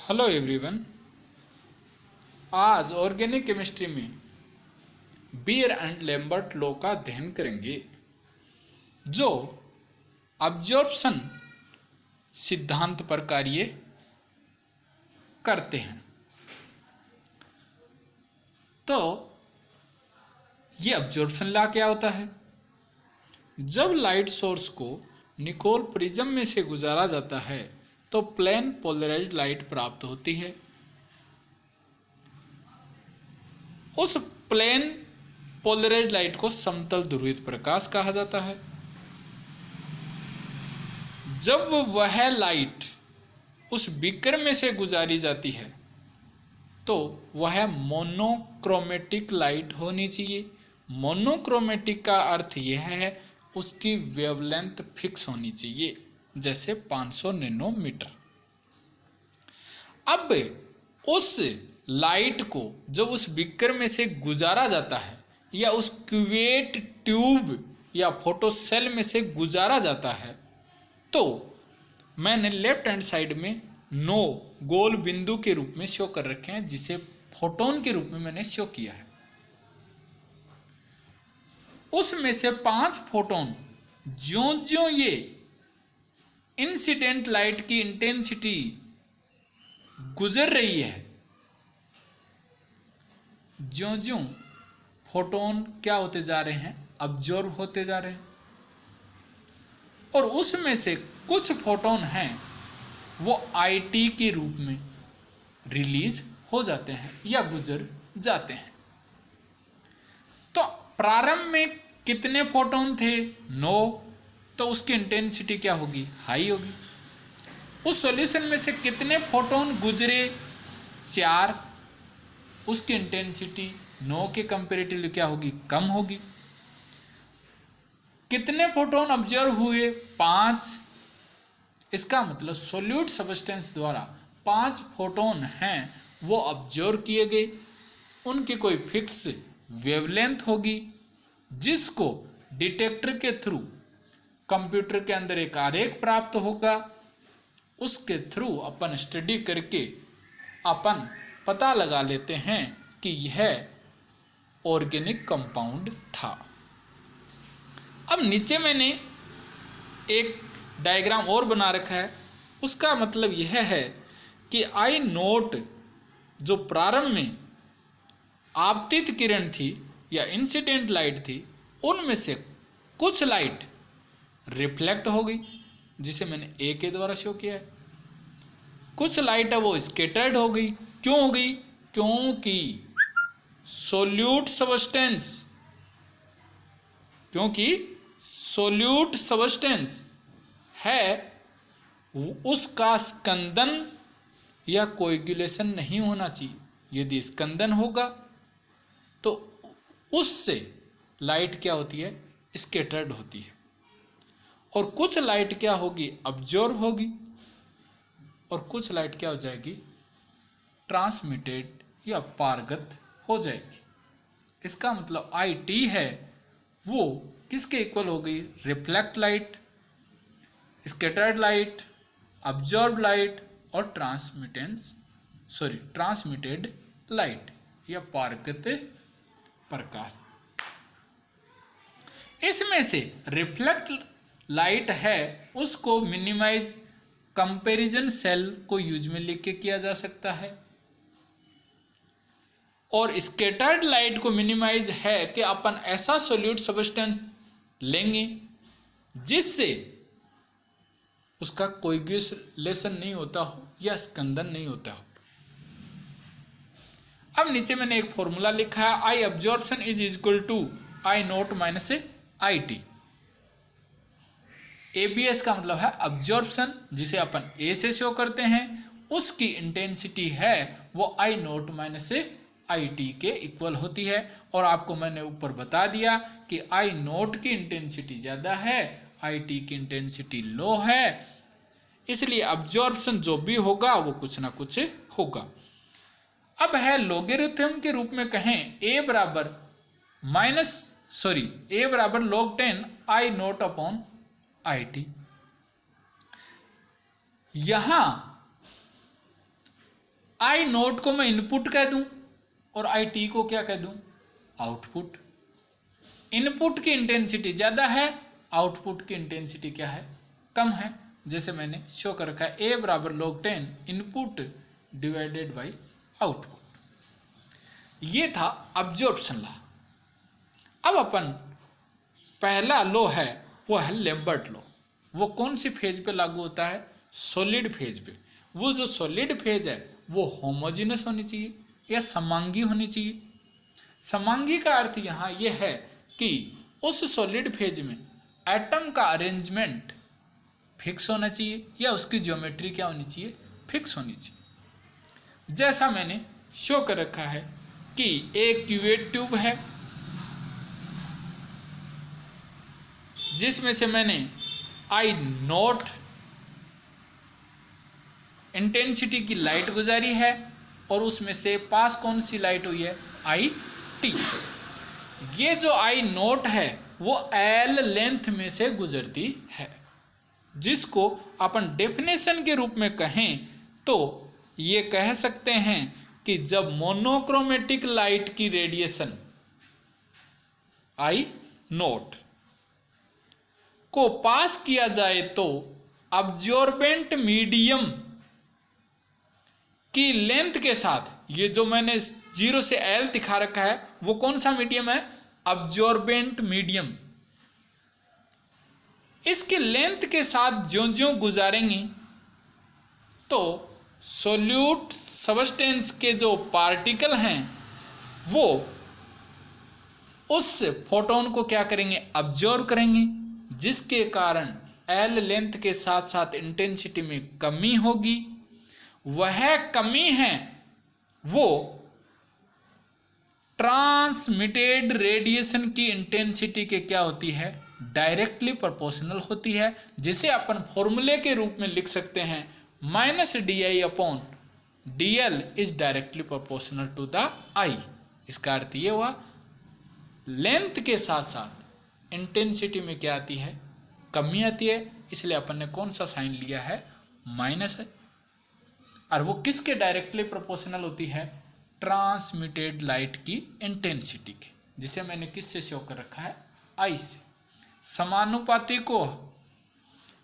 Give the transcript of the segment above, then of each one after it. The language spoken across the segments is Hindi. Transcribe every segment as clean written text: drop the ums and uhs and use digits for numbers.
Hello everyone. आज ऑर्गेनिक केमिस्ट्री में बीयर एंड लैम्बर्ट लॉ का अध्ययन करेंगे जो अब्जॉर्प्शन सिद्धांत पर कार्य करते हैं। तो ये अब्जॉर्प्शन लॉ क्या होता है? जब लाइट सोर्स को निकोल प्रिज्म में से गुजारा जाता है तो प्लेन पोलराइज्ड लाइट प्राप्त होती है। उस प्लेन पोलराइज्ड लाइट को समतल ध्रुवित प्रकाश कहा जाता है। जब वह लाइट उस बीकर में से गुजारी जाती है तो वह मोनोक्रोमेटिक लाइट होनी चाहिए। मोनोक्रोमेटिक का अर्थ यह है उसकी वेवलेंथ फिक्स होनी चाहिए, जैसे 500 नैनोमीटर। अब उस लाइट को जब उस बीकर में से गुजारा जाता है या उस क्यूवेट ट्यूब या फोटोसेल में से गुजारा जाता है तो मैंने लेफ्ट हैंड साइड में 9 गोल बिंदु के रूप में शो कर रखे हैं, जिसे फोटोन के रूप में मैंने शो किया है। उसमें से 5 फोटोन ज्यों ज्यों ये इंसिडेंट लाइट की इंटेंसिटी गुजर रही है, ज्यों ज्यों फोटोन क्या होते जा रहे हैं, अब्जॉर्ब होते जा रहे हैं। और उसमें से कुछ फोटोन हैं वो आईटी के रूप में रिलीज हो जाते हैं या गुजर जाते हैं। तो प्रारंभ में कितने फोटोन थे? 9। तो उसकी इंटेंसिटी क्या होगी? हाई होगी। उस सॉल्यूशन में से कितने फोटोन गुजरे? 4। उसकी इंटेंसिटी 9 के कंपेरेटिवली क्या होगी? कम होगी। कितने फोटोन ऑब्जर्व हुए? 5। इसका मतलब सोल्यूट सब्सटेंस द्वारा 5 फोटोन हैं वो ऑब्जर्व किए गए। उनकी कोई फिक्स वेवलेंथ होगी जिसको डिटेक्टर के थ्रू कंप्यूटर के अंदर एक आरेख प्राप्त होगा। उसके थ्रू अपन स्टडी करके अपन पता लगा लेते हैं कि यह ऑर्गेनिक कंपाउंड था। अब नीचे मैंने एक डायग्राम और बना रखा है। उसका मतलब यह है कि आई नोट जो प्रारंभ में आपतित किरण थी या इंसिडेंट लाइट थी, उनमें से कुछ लाइट रिफ्लेक्ट हो गई, जिसे मैंने ए के द्वारा शो किया है। कुछ लाइट है वो स्कैटर्ड हो गई। क्यों हो गई? क्योंकि सोल्यूट सब्सटेंस है उसका स्कंदन या कोएगुलेशन नहीं होना चाहिए। यदि स्कंदन होगा तो उससे लाइट क्या होती है? स्कैटर्ड होती है। और कुछ लाइट क्या होगी? अब्जॉर्ब होगी। और कुछ लाइट क्या हो जाएगी? ट्रांसमिटेड या पारगत हो जाएगी। इसका मतलब आई टी है वो किसके इक्वल हो गई? Reflect light, scattered light, absorb light और ट्रांसमिटेड लाइट या पारगत प्रकाश। इसमें से रिफ्लेक्ट लाइट है उसको मिनिमाइज कंपैरिजन सेल को यूज में लेके किया जा सकता है। और स्कैटर्ड लाइट को मिनिमाइज है कि अपन ऐसा सोल्यूट सब्सटेंस लेंगे जिससे उसका कोएगुलेशन नहीं होता हो या स्कंदन नहीं होता हो। अब नीचे मैंने एक फॉर्मूला लिखा है, I absorption is equal to I naught minus I T. ABS का मतलब है अब्जॉर्प्शन, जिसे अपन ए से शो करते हैं, उसकी इंटेंसिटी है वो आई नोट माइनस आई टी के इक्वल होती है। और आपको मैंने ऊपर बता दिया कि आई नोट की इंटेंसिटी ज़्यादा है, आई टी की इंटेंसिटी लो है, इसलिए अब्जॉर्प्शन जो भी होगा वो कुछ ना कुछ होगा। अब है लोगरिथम के रूप में कहें ए बराबर log 10 I note upon I T. यहां आई नोट को मैं इनपुट कह दूं और आई टी को क्या कह दूं, आउटपुट। इनपुट की इंटेंसिटी ज़्यादा है, आउटपुट की इंटेंसिटी क्या है, कम है। जैसे मैंने शो कर रखा है ए बराबर log 10 input divided by output. ये था अब्जॉर्प्शन लॉ। अब अपन पहला लॉ है वो है लैम्बर्ट लॉ। वो कौन सी फेज पे लागू होता है, सॉलिड फेज पे। वो जो सॉलिड फेज है वो होमोजेनस होनी चाहिए या समांगी होनी चाहिए। समांगी का अर्थ यहाँ ये है कि उस सॉलिड फेज में एटम का अरेंजमेंट फिक्स होना चाहिए या उसकी ज्योमेट्री क्या होनी चाहिए, फिक्स होनी चाहिए। जैसा मैंने शो कर रखा है कि एक क्यूवेट ट्यूब है जिसमें से मैंने आई नोट इंटेंसिटी की लाइट गुजारी है और उसमें से पास कौन सी लाइट हुई है, आई टी। ये जो आई नोट है वो एल लेंथ में से गुजरती है, जिसको अपन डेफिनेशन के रूप में कहें तो ये कह सकते हैं कि जब मोनोक्रोमेटिक लाइट की रेडिएशन आई नोट को पास किया जाए तो अब्जॉर्बेंट मीडियम की लेंथ के साथ, ये जो मैंने 0 से L दिखा रखा है वो कौन सा मीडियम है, अब्जॉर्बेंट मीडियम। इसके लेंथ के साथ ज्यों ज्यों गुजारेंगी तो सोल्यूट सबस्टेंस के जो पार्टिकल हैं वो उस फोटोन को क्या करेंगे, अब्जॉर्ब करेंगे, जिसके कारण एल लेंथ के साथ साथ इंटेंसिटी में कमी होगी। वह कमी है वो ट्रांसमिटेड रेडिएशन की इंटेंसिटी के क्या होती है, डायरेक्टली प्रोपोर्शनल होती है, जिसे अपन फॉर्मूले के रूप में लिख सकते हैं -di upon dl is directly proportional to the I. इसका अर्थ ये हुआ लेंथ के साथ साथ इंटेंसिटी में क्या आती है, कमी आती है, इसलिए अपन ने कौन सा साइन लिया है, माइनस है। और वो किसके डायरेक्टली प्रोपोर्शनल होती है, ट्रांसमिटेड लाइट की इंटेंसिटी के, जिसे मैंने किससे शो कर रखा है, आई से। समानुपाती को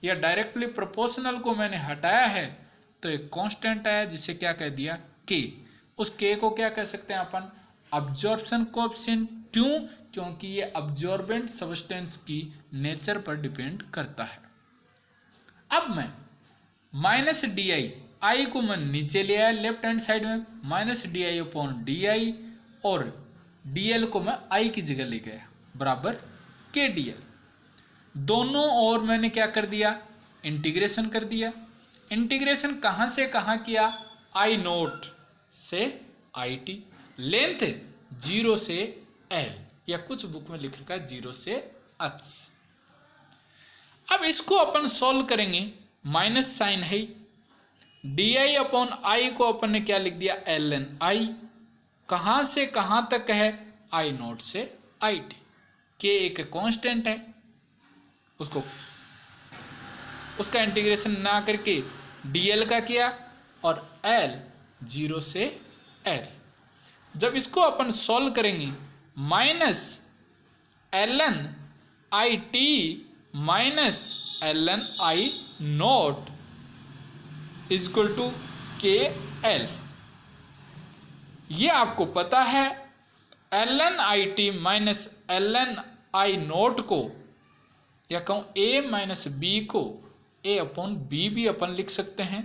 या डायरेक्टली प्रोपोर्शनल को मैंने हटाया है तो एक कांस्टेंट है जिसे क्या कह दिया, के। उस के को क्या कह सकते हैं अपन, अब्जॉर्प्शन कोएफिशिएंट। क्यों, क्योंकि ये अब्जॉर्बेंट सब्सटेंस की नेचर पर डिपेंड करता है। अब मैं -di, आई को मैं नीचे ले आया लेफ्ट हैंड साइड में, -di अपॉन di, और dl को मैं आई की जगह ले गया बराबर kdl। दोनों और मैंने क्या कर दिया, इंटीग्रेशन कर दिया। इंटीग्रेशन कहाँ से कहाँ किया, आई नोट से आई टी, लेंथ 0 से L, या कुछ बुक में लिख रखा है 0 से h। अब इसको अपन सॉल्व करेंगे, माइनस साइन है, di अपॉन आई को अपन ने क्या लिख दिया, ln i। कहाँ से कहाँ तक है, आई नोट से आई टी। के एक कांस्टेंट है, उसको उसका इंटीग्रेशन ना करके dl का किया, और l 0 से l। जब इसको अपन सॉल्व करेंगे, -ln I T -ln I nought is equal to K L. ये आपको पता है, ln I T -ln I nought को, या कहूँ a माइनस बी को a अपॉन बी भी अपन लिख सकते हैं।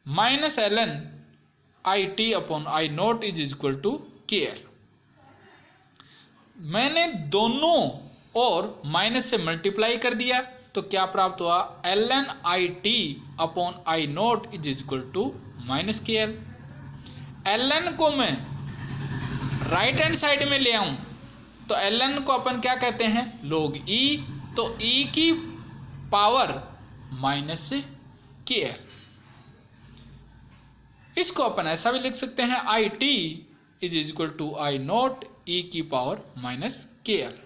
-ln I T upon I nought is equal to K L. मैंने दोनों और माइनस से मल्टीप्लाई कर दिया तो क्या प्राप्त हुआ, ln I T upon I nought is equal to -K L. ln को मैं राइट हैंड साइड में ले आऊं तो ln को अपन क्या कहते हैं, log e, तो e की पावर -के एल। इसको अपन ऐसा भी लिख सकते हैं, I T is equal to I naught E की power -K L.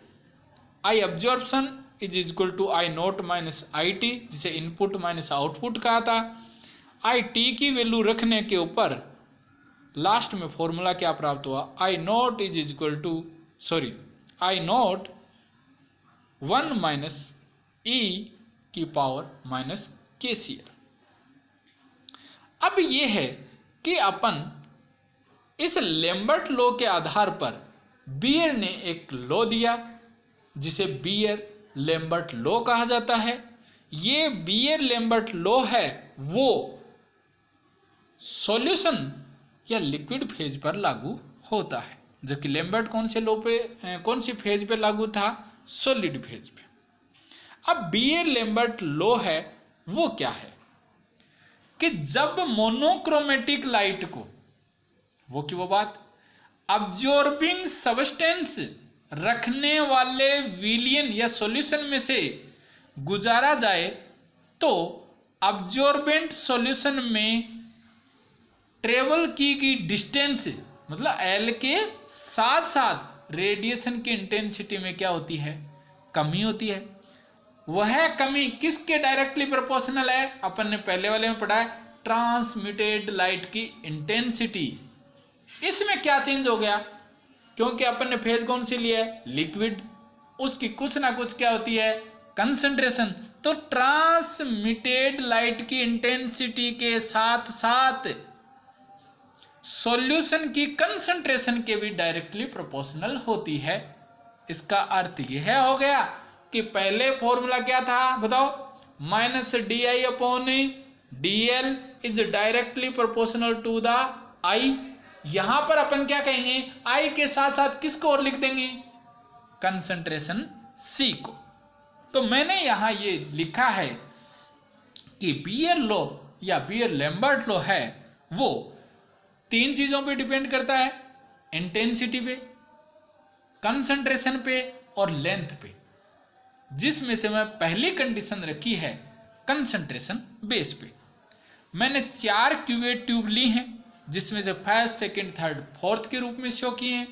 I absorption is equal to I naught minus I T, जिसे इनपुट माइनस आउटपुट कहा था। आई टी की वैल्यू रखने के ऊपर लास्ट में फॉर्मूला क्या प्राप्त हुआ, I naught is equal to I naught 1 minus E की पावर माइनस KCL। अब ये है कि अपन इस लैम्बर्ट लॉ के आधार पर बीयर ने एक लॉ दिया जिसे बीयर लैम्बर्ट लॉ कहा जाता है। ये बीयर लैम्बर्ट लॉ है वो सॉल्यूशन या लिक्विड फेज पर लागू होता है, जबकि लैम्बर्ट कौन सी फेज पे लागू था, सॉलिड फेज पे। अब बीयर लैम्बर्ट लॉ है वो क्या है कि जब मोनोक्रोमेटिक लाइट को वो बात अब्जॉर्बिंग सब्सटेंस रखने वाले विलियन या सॉल्यूशन में से गुजारा जाए तो अब्जॉर्बेंट सॉल्यूशन में ट्रेवल की गई डिस्टेंस मतलब एल के साथ साथ रेडिएशन की इंटेंसिटी में क्या होती है, कमी होती है। वह कमी किसके डायरेक्टली प्रोपोर्शनल है, अपन ने पहले वाले में पढ़ा है, ट्रांसमिटेड लाइट की इंटेंसिटी। इसमें क्या चेंज हो गया, क्योंकि अपन ने फेज कौन सी लिया है, लिक्विड, उसकी कुछ ना कुछ क्या होती है, कंसंट्रेशन। तो ट्रांसमिटेड लाइट की इंटेंसिटी के साथ साथ सॉल्यूशन की कंसंट्रेशन के भी डायरेक्टली प्रोपोर्शनल होती है। इसका अर्थ यह हो गया कि पहले फॉर्मूला क्या था बताओ, -di/dl is directly proportional to the I. यहां पर अपन क्या कहेंगे, आई के साथ साथ किसको और लिख देंगे, कंसंट्रेशन C को। तो मैंने यहां ये लिखा है कि बीयर लॉ या बीयर लैम्बर्ट लॉ है वो 3 चीजों पे डिपेंड करता है, इंटेंसिटी पे, कंसंट्रेशन पे और लेंथ पे, जिसमें से मैं पहली कंडीशन रखी है कंसंट्रेशन बेस पे। मैंने 4 क्यूवेट ट्यूब ली हैं जिसमें से फर्स्ट, सेकंड, थर्ड, फोर्थ के रूप में शो किए हैं।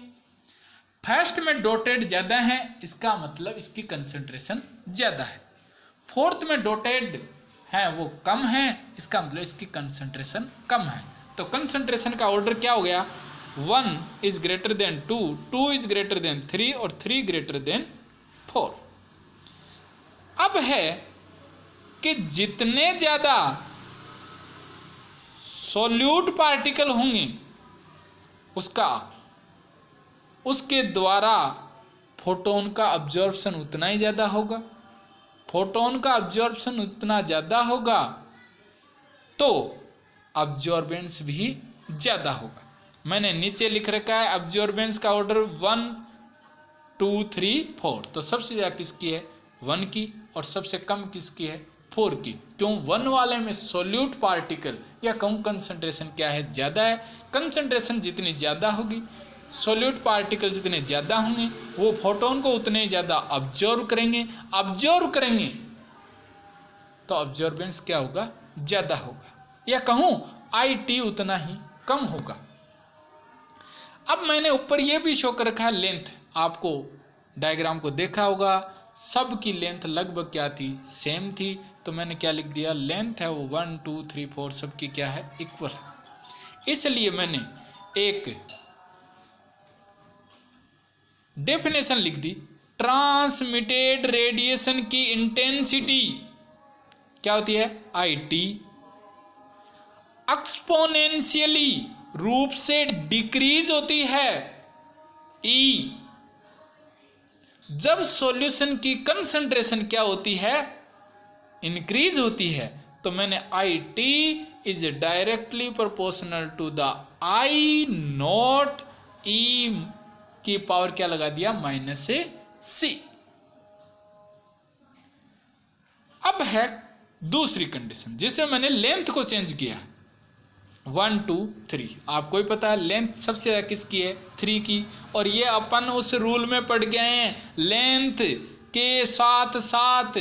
फर्स्ट में डॉटेड ज्यादा है, इसका मतलब इसकी कंसंट्रेशन ज्यादा है। फोर्थ में डॉटेड है वो कम है, इसका मतलब इसकी कंसंट्रेशन कम है। तो कंसंट्रेशन का ऑर्डर क्या हो गया, 1 is greater than 2, 2 is greater than 3 और 3 ग्रेटर देन 4। अब है कि जितने ज्यादा सॉल्यूट पार्टिकल होंगे उसके द्वारा फोटोन का अब्जॉर्प्शन उतना ही ज्यादा होगा। फोटोन का अब्जॉर्प्शन उतना ज्यादा होगा तो अब्जॉर्बेंस भी ज्यादा होगा। मैंने नीचे लिख रखा है अब्जॉर्बेंस का ऑर्डर 1 2 3 4। तो सबसे ज्यादा किसकी है, 1 की, और सबसे कम किसकी है, 4 की। क्यों, 1 वाले में सोल्यूट पार्टिकल या कहूँ कंसंट्रेशन क्या है, ज्यादा है। कंसंट्रेशन जितनी ज्यादा होगी, सोल्यूट पार्टिकल जितने ज्यादा होंगे, वो फोटोन को उतने ज्यादा ऑब्जर्व करेंगे तो ऑब्जॉर्बेंस क्या होगा, ज्यादा होगा, या कहूं IT उतना ही कम होगा। अब मैंने ऊपर ये भी शो कर रखा है लेंथ, आपको डायग्राम को देखा होगा, सब की लेंथ लगभग क्या थी, सेम थी। तो मैंने क्या लिख दिया, लेंथ है वो 1 2 3 4 सबकी क्या है, इक्वल है। इसलिए मैंने एक डेफिनेशन लिख दी, ट्रांसमिटेड रेडिएशन की इंटेंसिटी क्या होती है, IT एक्सपोनेंशियली रूप से डिक्रीज होती है E। जब सॉल्यूशन की कंसंट्रेशन क्या होती है, इंक्रीज होती है। तो मैंने IT is directly proportional to the I nought E की पावर क्या लगा दिया, -C। अब है दूसरी कंडीशन जिसे मैंने लेंथ को चेंज किया, 1 2 3। आपको ही पता है लेंथ सबसे ज्यादा किसकी है, 3 की। और ये अपन उस रूल में पढ़ गए हैं, लेंथ के साथ साथ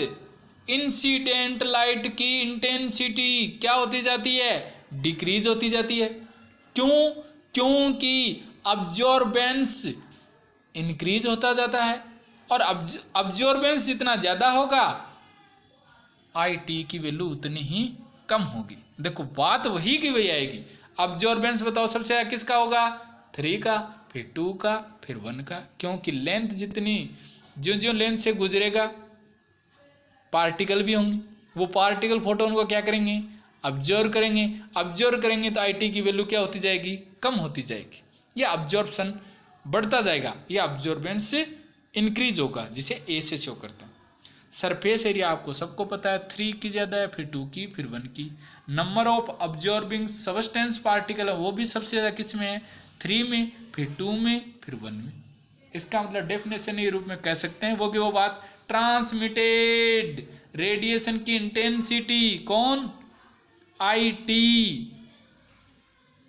इंसिडेंट लाइट की इंटेंसिटी क्या होती जाती है, डिक्रीज होती जाती है। क्यों, क्योंकि अब्जॉर्बेंस इंक्रीज होता जाता है, और अब्जॉर्बेंस जितना ज्यादा होगा IT की वैल्यू उतनी ही कम होगी। देखो बात वही की वही आएगी। अब्जॉर्बेंस बताओ सबसे ज़्यादा किसका होगा, 3 का, फिर 2 का, फिर 1 का, क्योंकि लेंथ जितनी जो जो लेंथ से गुजरेगा पार्टिकल भी होंगे, वो पार्टिकल फोटोन को क्या करेंगे, ऑब्जर्व करेंगे। ऑब्जर्व करेंगे तो आई टी की वैल्यू क्या होती जाएगी, कम होती जाएगी, या ऑब्जॉर्प्शन बढ़ता जाएगा, या ऑब्जॉर्बेंस इंक्रीज होगा, जिसे ए से शो करता है। सरफेस एरिया आपको सबको पता है, 3 की ज़्यादा है, फिर 2 की, फिर 1 की। Number of absorbing substance particle है, वो भी सबसे ज़्यादा किस में है, 3 में, फिर 2 में, फिर 1 में। इसका मतलब डेफिनेशन ये रूप में कह सकते हैं, वो बात, ट्रांसमिटेड रेडिएशन की इंटेंसिटी कौन, आई टी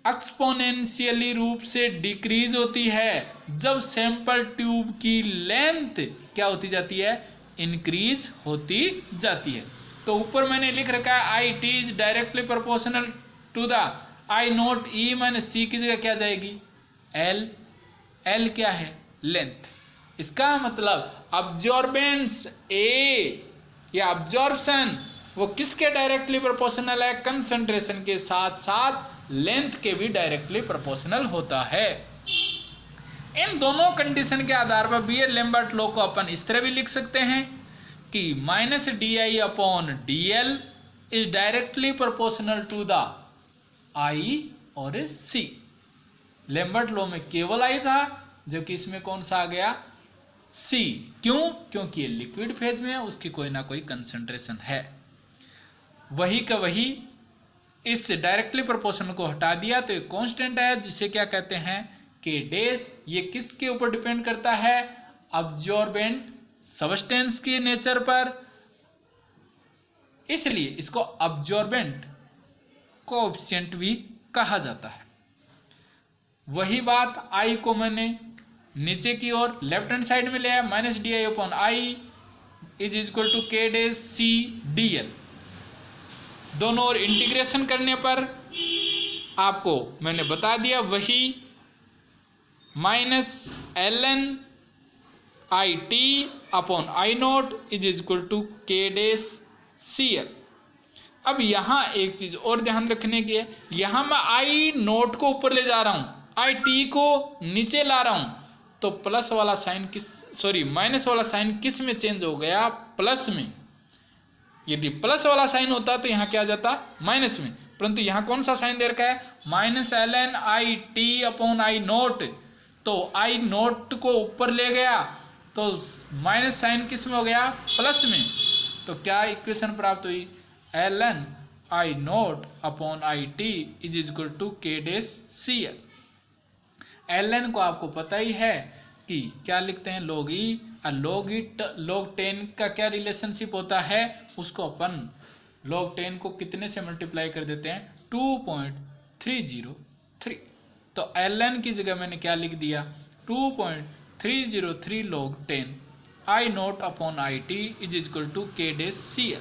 एक्सपोनेंशियली रूप से डिक्रीज होती है जब सैंपल ट्यूब की लेंथ क्या होती जाती है, इंक्रीज होती जाती है। तो ऊपर मैंने लिख रखा है I T is directly proportional to the I naught E minus C की जगह क्या जाएगी, एल। एल क्या है, लेंथ। इसका मतलब अब्जॉर्बेंस ए या अब्जॉर्प्शन वो किसके डायरेक्टली प्रोपोर्शनल है, कंसंट्रेशन के साथ साथ लेंथ के भी डायरेक्टली प्रोपोर्शनल होता है। इन दोनों कंडीशन के आधार पर बीयर लैम्बर्ट लॉ को अपन इस तरह भी लिख सकते हैं कि minus D I upon D L is directly proportional to the I और सी। लैम्बर्ट लॉ में केवल आई था, जबकि इसमें कौन सा आ गया, सी। क्यों, क्योंकि ये लिक्विड फेज में है, उसकी कोई ना कोई कंसंट्रेशन है। वही का वही इस डायरेक्टली प्रोपोर्शनल को हटा दिया तो एक कांस्टेंट है, जिसे क्या कहते हैं, के डैश। ये किसके ऊपर डिपेंड करता है, अब्जॉर्बेंट सबस्टेंस के नेचर पर, इसलिए इसको अब्जॉर्बेंट कोएफिशिएंट भी कहा जाता है। वही बात आई को मैंने नीचे की ओर लेफ्ट हैंड साइड में ले आया, minus D I upon I is equal to K dash C D L. दोनों ओर इंटीग्रेशन करने पर आपको मैंने बता दिया वही minus L N I T upon I nought is equal to K dash C L. अब यहाँ एक चीज़ और ध्यान रखने की है, यहाँ मैं आई नोट को ऊपर ले जा रहा हूँ, आई टी को नीचे ला रहा हूँ, तो प्लस वाला साइन माइनस वाला साइन किस में चेंज हो गया, प्लस में। यदि प्लस वाला साइन होता तो यहाँ क्या आ जाता, माइनस में, परंतु यहाँ कौन सा साइन दे रखा है, minus L N I T upon I nought. तो आई नोट को ऊपर ले गया तो माइनस साइन किस में हो गया, प्लस में। तो क्या इक्वेशन प्राप्त हुई, L N I note upon I T is equal to K dash C L. L N को आपको पता ही है कि क्या लिखते हैं, लॉग ई, और लॉग 10 का क्या रिलेशनशिप होता है, उसको अपन log 10 को कितने से मल्टीप्लाई कर देते हैं, 2.303। तो ln की जगह मैंने क्या लिख दिया, 2.303 log 10 I note upon I T is equal to K dash C L.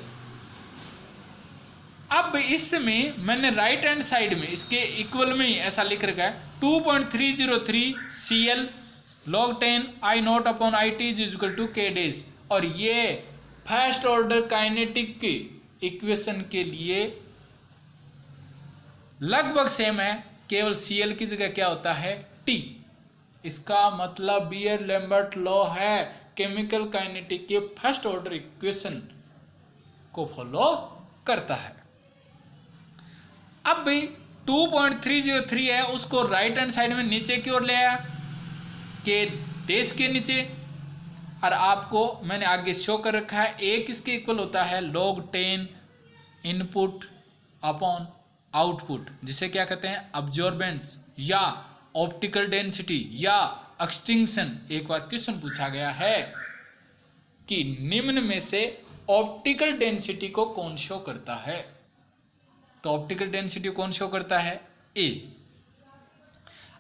अब इसमें मैंने राइट हैंड साइड में इसके इक्वल में ही ऐसा लिख रखा है, 2.303 C L log 10 I note upon I T is equal to K dash. और ये फर्स्ट ऑर्डर काइनेटिक के इक्वेशन के लिए लगभग सेम है, केवल Cl की जगह क्या होता है, T। इसका मतलब बीयर लैम्बर्ट लॉ है, केमिकल काइनेटिक के फर्स्ट ऑर्डर इक्वेशन को फॉलो करता है। अब भी 2.303 है, उसको राइट हैंड साइड में नीचे की ओर ले आया, के डैश के नीचे, और आपको मैंने आगे शो कर रखा है ए किसके इक्वल होता है, log 10 इनपुट अपॉन आउटपुट, जिसे क्या कहते हैं, अब्जॉर्बेंस या ऑप्टिकल डेंसिटी या एक्सटिंक्शन। एक बार क्वेश्चन पूछा गया है कि निम्न में से ऑप्टिकल डेंसिटी को कौन शो करता है, तो ऑप्टिकल डेंसिटी कौन शो करता है, ए।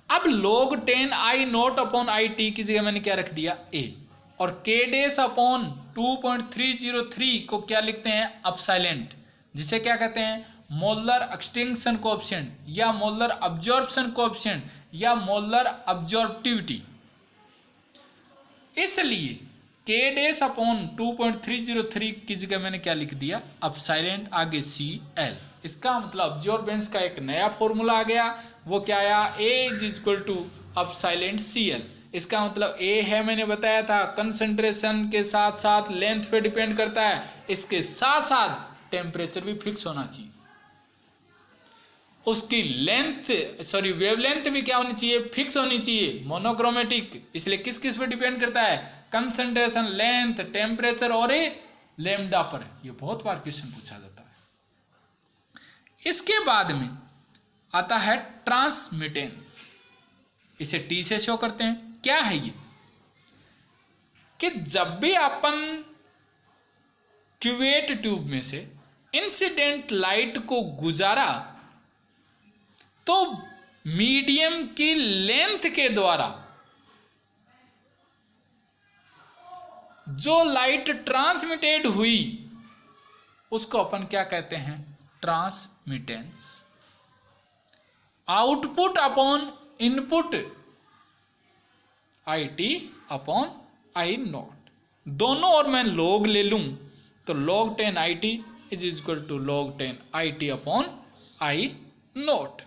अब log 10 I note upon I T की जगह मैंने क्या रख दिया, ए, और के डैश अपॉन 2.303 को क्या लिखते हैं, अपसाइलेंट, जिसे क्या कहते हैं, मोलर एक्सटिंक्शन कोएफिशिएंट या मोलर अब्जॉर्प्शन कोएफिशिएंट या मोलर अब्जॉर्प्टिविटी। इसलिए के डैश अपॉन 2.303 की जगह मैंने क्या लिख दिया, अपसाइलेंट, आगे सी एल। इसका मतलब अब्जॉर्बेंस का एक नया फॉर्मूला आ गया। वो क्या आया, A is equal to epsilon Cl। इसका मतलब A है, मैंने बताया था कंसंट्रेशन के साथ साथ लेंथ पे डिपेंड करता है, इसके साथ साथ टेम्परेचर भी फिक्स होना चाहिए, उसकी वेवलेंथ भी क्या होनी चाहिए, फिक्स होनी चाहिए, मोनोक्रोमेटिक। इसलिए किस किस पे डिपेंड करता है, कंसंट्रेशन, लेंथ, टेम्परेचर और लैम्डा पर। ये बहुत बार क्वेश्चन पूछा जाता है। इसके बाद में आता है ट्रांसमिटेंस। इसे T से शो करते हैं। क्या है ये, कि जब भी अपन क्यूवेट ट्यूब में से इंसिडेंट लाइट को गुजारा तो मीडियम की लेंथ के द्वारा जो लाइट ट्रांसमिटेड हुई उसको अपन क्या कहते हैं, transmittance. Output upon input IT upon I not, दोनों और मैं log ले लूं तो log 10 IT is equal to log 10 IT upon I nought.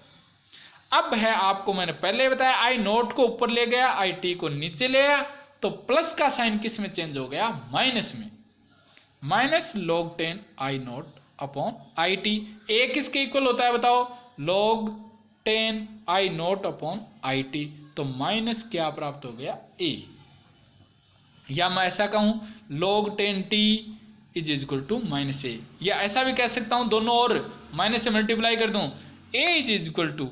अब है, आपको मैंने पहले बताया I नोट को ऊपर ले गया, IT को नीचे ले आया, तो प्लस का साइन किस में चेंज हो गया, माइनस में, minus log 10 I naught upon IT। A किसके इक्वल होता है बताओ, log 10 I naught upon IT, तो माइनस क्या प्राप्त हो गया, A। या मैं ऐसा कहूं log 10T is equal to minus A, या ऐसा भी कह सकता हूं, दोनों और माइनस से मल्टीप्लाई कर दूं, A is equal to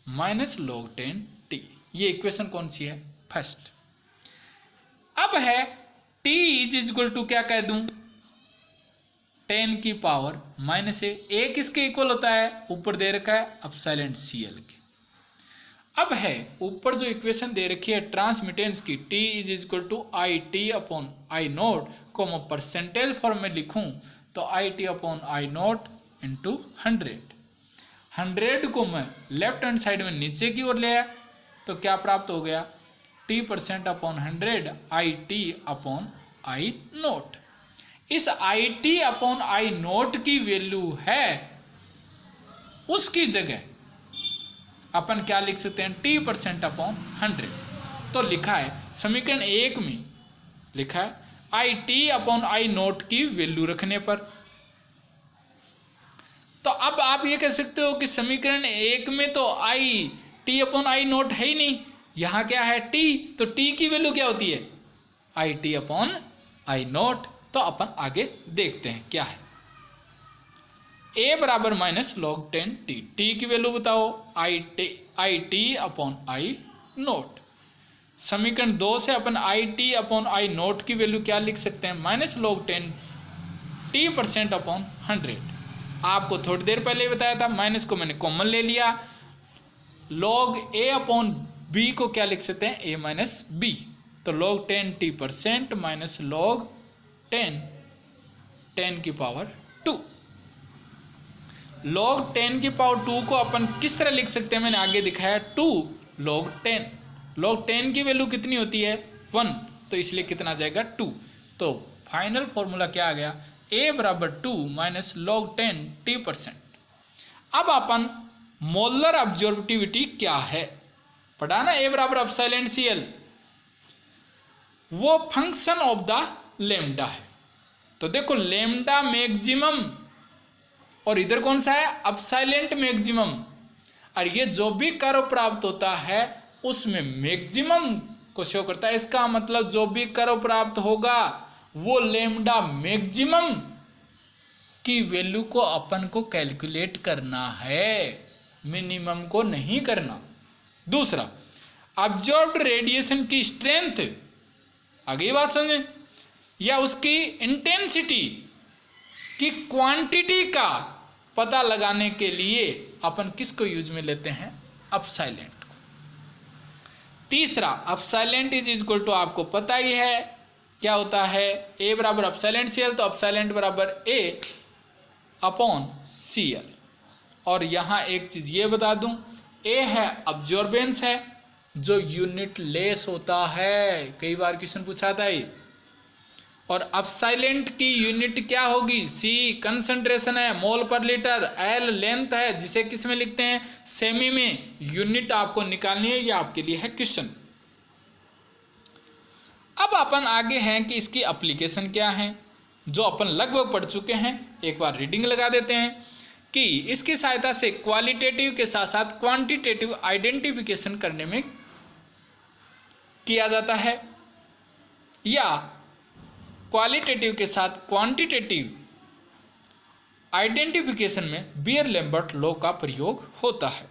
minus log 10T। ये इक्वेशन कौन सी है, फर्स्ट। अब है T इज इक्वल टू क्या कह दूं, 10 की पावर माइनस A किसके इक्वल होता है, ऊपर दे रखा है अपसाइलेंट Cl के। अब है ऊपर जो इक्वेशन दे रखी है ट्रांसमिटेंस की, T is equal to IT upon I nought को मैं परसेंटेज फॉर्म में लिखूं तो IT upon I nought into 100 को मैं लेफ्ट हैंड साइड में नीचे की ओर ले आया तो क्या प्राप्त हो गया, T% upon 100 IT upon I note. इस IT अपॉन I नोट की वैल्यू है, उसकी जगह अपन क्या लिख सकते हैं, T% अपॉन 100। तो लिखा है समीकरण 1 में लिखा है IT अपॉन I नोट की वैल्यू रखने पर। तो अब आप ये कह सकते हो कि समीकरण 1 में तो T अपॉन I नोट है ही नहीं, यहां क्या है T, तो T की वैल्यू क्या होती है, IT अपॉन I नोट। तो अपन आगे देखते हैं क्या है, A बराबर माइनस log 10T, T की वैल्यू बताओ, IT अपॉन I नोट। समीकरण 2 से अपन IT अपॉन I नोट की वैल्यू क्या लिख सकते हैं, माइनस log 10 T% अपॉन 100। आपको थोड़ी देर पहले बताया था, माइनस को मैंने कॉमन ले लिया, log A अपॉन B को क्या लिख सकते हैं, A माइनस B। तो log 10 T% माइनस log 10 की पावर 2। log 10 की पावर 2 को अपन किस तरह लिख सकते हैं, मैंने आगे दिखाया 2 log 10। log 10 की वैल्यू कितनी होती है, 1, तो इसलिए कितना आ जाएगा 2। तो फाइनल फॉर्मूला क्या आ गया, A बराबर 2 माइनस log 10 T%। अब अपन मोलर ऑब्जर्वेटिविटी क्या है पढ़ा ना, A बराबर अपसाइलेंट Cl, वो फंक्शन ऑफ द लेम्डा है। तो देखो लेम्डा मैक्सिमम और इधर कौन सा है, अपसाइलेंट मैक्सिमम, और ये जो भी कर्व प्राप्त होता है उसमें मैक्सिमम को शो करता है। इसका मतलब जो भी कर्व प्राप्त होगा वो लेम्डा मैक्सिमम की वैल्यू को अपन को कैलकुलेट करना है, मिनिमम को नहीं करना। दूसरा, ऑब्जर्व्ड रेडिएशन की स्ट्रेंथ, आगे बात समझें, या उसकी इंटेंसिटी की क्वांटिटी का पता लगाने के लिए अपन किसको यूज में लेते हैं, अपसाइलेंट को। तीसरा, अपसाइलेंट इज इक्वल टू आपको पता ही है क्या होता है, A बराबर अपसाइलेंट Cl, तो अपसाइलेंट बराबर A अपॉन Cl। और यहाँ एक चीज ये बता दूं, A है अब्जॉर्बेंस है जो यूनिट लेस होता है, कई बार क्वेश्चन पूछा था ये, और अपसाइलेंट की यूनिट क्या होगी? सी कंसंट्रेशन है, मोल पर लीटर, एल लेंथ है, जिसे किस में लिखते हैं? सेमी में। यूनिट आपको निकालनी है, ये आपके लिए है क्वेश्चन। अब अपन आगे हैं कि इसकी एप्लीकेशन क्या है, जो अपन लगभग पढ़ चुके हैं। एक बार रीडिंग लगा देते हैं कि इसकी सहायता से क्वालिटेटिव के साथ साथ क्वांटिटेटिव आइडेंटिफिकेशन करने में किया जाता है, या क्वालिटेटिव के साथ क्वांटिटेटिव आइडेंटिफिकेशन में बियर लैम्बर्ट लॉ का प्रयोग होता है।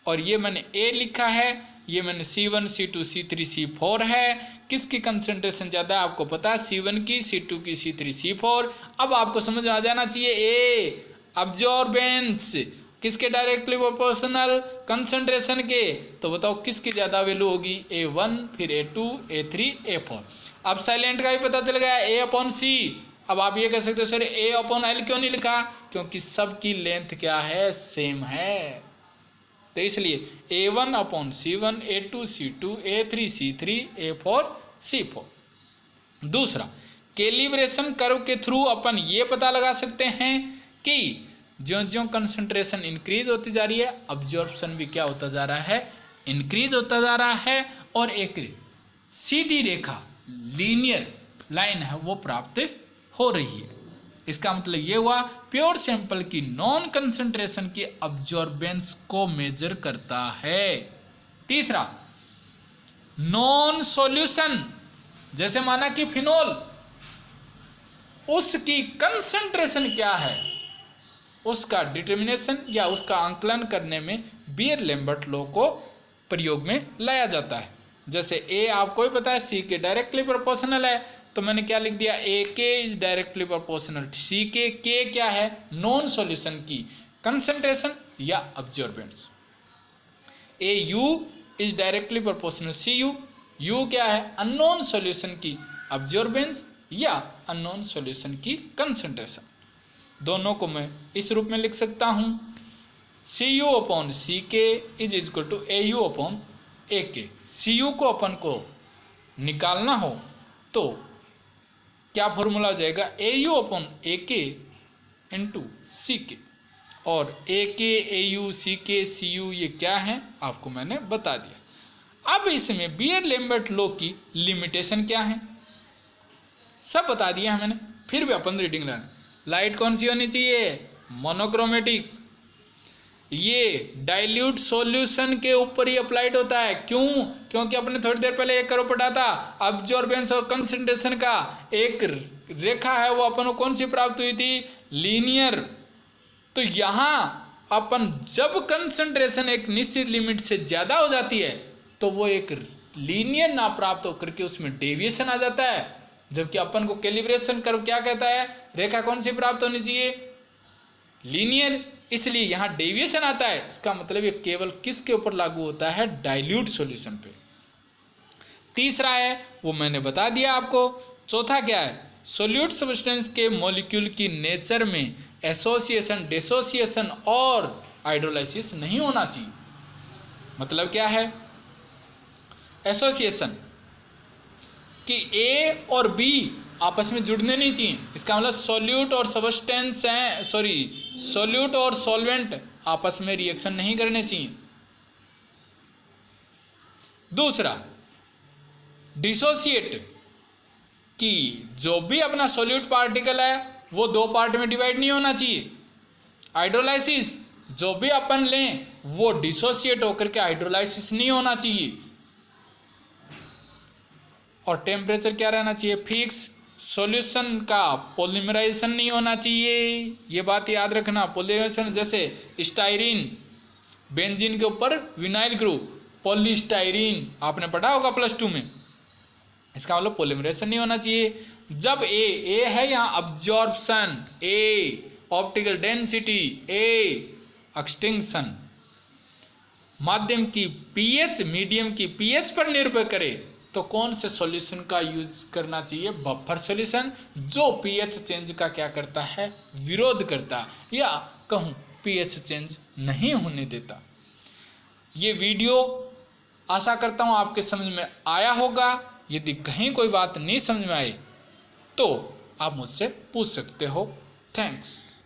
और ये मैंने ए लिखा है, ये मैंने C1 C2 C3 C4 है। किसकी कंसंट्रेशन ज़्यादा है आपको पता है? C1 की, C2 की, C3 C4। अब आपको समझ आ जाना चाहिए ए अब्जॉर्बेंस किसके डायरेक्टली प्रोपोर्शनल? कंसंट्रेशन के। तो बताओ किसकी ज़्यादा वैल्यू होगी? A1, फिर A2, A3, A4। अब साइलेंट का भी पता चल गया, A/C। अब आप ये कह सकते हो सर A/L क्यों नहीं लिखा? क्योंकि सबकी लेंथ क्या है? सेम है। तो इसलिए A1/C1, A2 C2, A3 C3, A4 C4। दूसरा, कैलिब्रेशन कर्व के थ्रू अपन ये पता लगा सकते हैं कि ज्यों ज्यों कंसंट्रेशन इंक्रीज होती जा रही है, अब्जॉर्प्शन भी क्या होता जा रहा है? इंक्रीज होता जा रहा है। और एक सीधी रेखा, लीनियर लाइन है, वो प्राप्त हो रही है। इसका मतलब ये हुआ प्योर सैंपल की नॉन कंसंट्रेशन की अब्जॉर्बेंस को मेजर करता है। तीसरा, नॉन सॉल्यूशन, जैसे माना कि फिनोल, उसकी कंसंट्रेशन क्या है, उसका डिटर्मिनेशन या उसका आंकलन करने में बियर लैम्बर्ट लॉ को प्रयोग में लाया जाता है। जैसे ए आपको ही पता है सी के डायरेक्टली प्रोपोर्शनल है, तो मैंने क्या लिख दिया? ए के इज डायरेक्टली प्रोपोर्शनल सी के क्या है? नॉन सॉल्यूशन की कंसंट्रेशन या absorbance. A U is directly proportional C U, U क्या है? अननोन सॉल्यूशन की अब्जॉर्बेंस या अननोन सॉल्यूशन की कंसंट्रेशन। दोनों को मैं इस रूप में लिख सकता हूं, CU/CK is equal to AU/AK। CU को अपन को निकालना हो तो क्या फॉर्मूला हो जाएगा? AU/AK into CK। और AK, AU, CK, CU ये क्या है आपको मैंने बता दिया। अब इसमें बियर लैम्बर्ट लॉ की लिमिटेशन क्या है सब बता दिया है मैंने, फिर भी अपन रीडिंग लेना। लाइट कौन सी होनी चाहिए? मोनोक्रोमेटिक। ये डाइल्यूट सॉल्यूशन के ऊपर ही अप्लाइड होता है। क्यों? क्योंकि अपने थोड़ी देर पहले एक कर्व पढ़ा था, अब्जॉर्बेंस और कंसंट्रेशन का एक रेखा है, वो अपन को कौन सी प्राप्त हुई थी? लीनियर। तो यहाँ अपन जब कंसंट्रेशन एक निश्चित लिमिट से ज़्यादा हो जाती है तो वो एक लीनियर ना प्राप्त होकर के उसमें डेविएशन आ जाता है, जबकि अपन को कैलिब्रेशन कर्व क्या कहता है? रेखा कौन सी प्राप्त होनी चाहिए? लीनियर। इसलिए यहाँ डेविएशन आता है। इसका मतलब ये केवल किसके ऊपर लागू होता है? डाइल्यूट सॉल्यूशन पे। तीसरा है वो मैंने बता दिया आपको। चौथा क्या है? सोल्यूट सब्सटेंस के मॉलिक्यूल की नेचर में एसोसिएशन, डिसोसिएशन और हाइड्रोलाइसिस नहीं होना चाहिए। मतलब क्या है? एसोसिएशन कि ए और बी आपस में जुड़ने नहीं चाहिए। इसका मतलब सॉल्यूट और सब्सटेंस हैं, सॉल्यूट और सॉल्वेंट आपस में रिएक्शन नहीं करने चाहिए। दूसरा, डिसोसिएट कि जो भी अपना सॉल्यूट पार्टिकल है वो दो पार्ट में डिवाइड नहीं होना चाहिए। हाइड्रोलाइसिस, जो भी अपन लें वो डिसोसिएट होकर के हाइड्रोलाइसिस नहीं होना चाहिए। और टेम्परेचर क्या रहना चाहिए? फिक्स। सॉल्यूशन का पॉलीमराइजेशन नहीं होना चाहिए, ये बात याद रखना। पॉलीमराइजेशन जैसे स्टाइरीन, बेंजीन के ऊपर विनाइल ग्रुप, पॉलीस्टाइरीन आपने पढ़ा होगा प्लस 2 में। इसका मतलब पॉलीमराइजेशन नहीं होना चाहिए। जब ए है यहाँ अब्जॉर्प्शन, ए ऑप्टिकल डेंसिटी, ए एक्सटिंक्शन, माध्यम की पीएच, मीडियम की पीएच पर निर्भर करे तो कौन से सॉल्यूशन का यूज करना चाहिए? बफर सॉल्यूशन, जो पीएच चेंज का क्या करता है? विरोध करता है, या कहूँ पीएच चेंज नहीं होने देता। ये वीडियो आशा करता हूँ आपके समझ में आया होगा। यदि कहीं कोई बात नहीं समझ में आए तो आप मुझसे पूछ सकते हो। थैंक्स।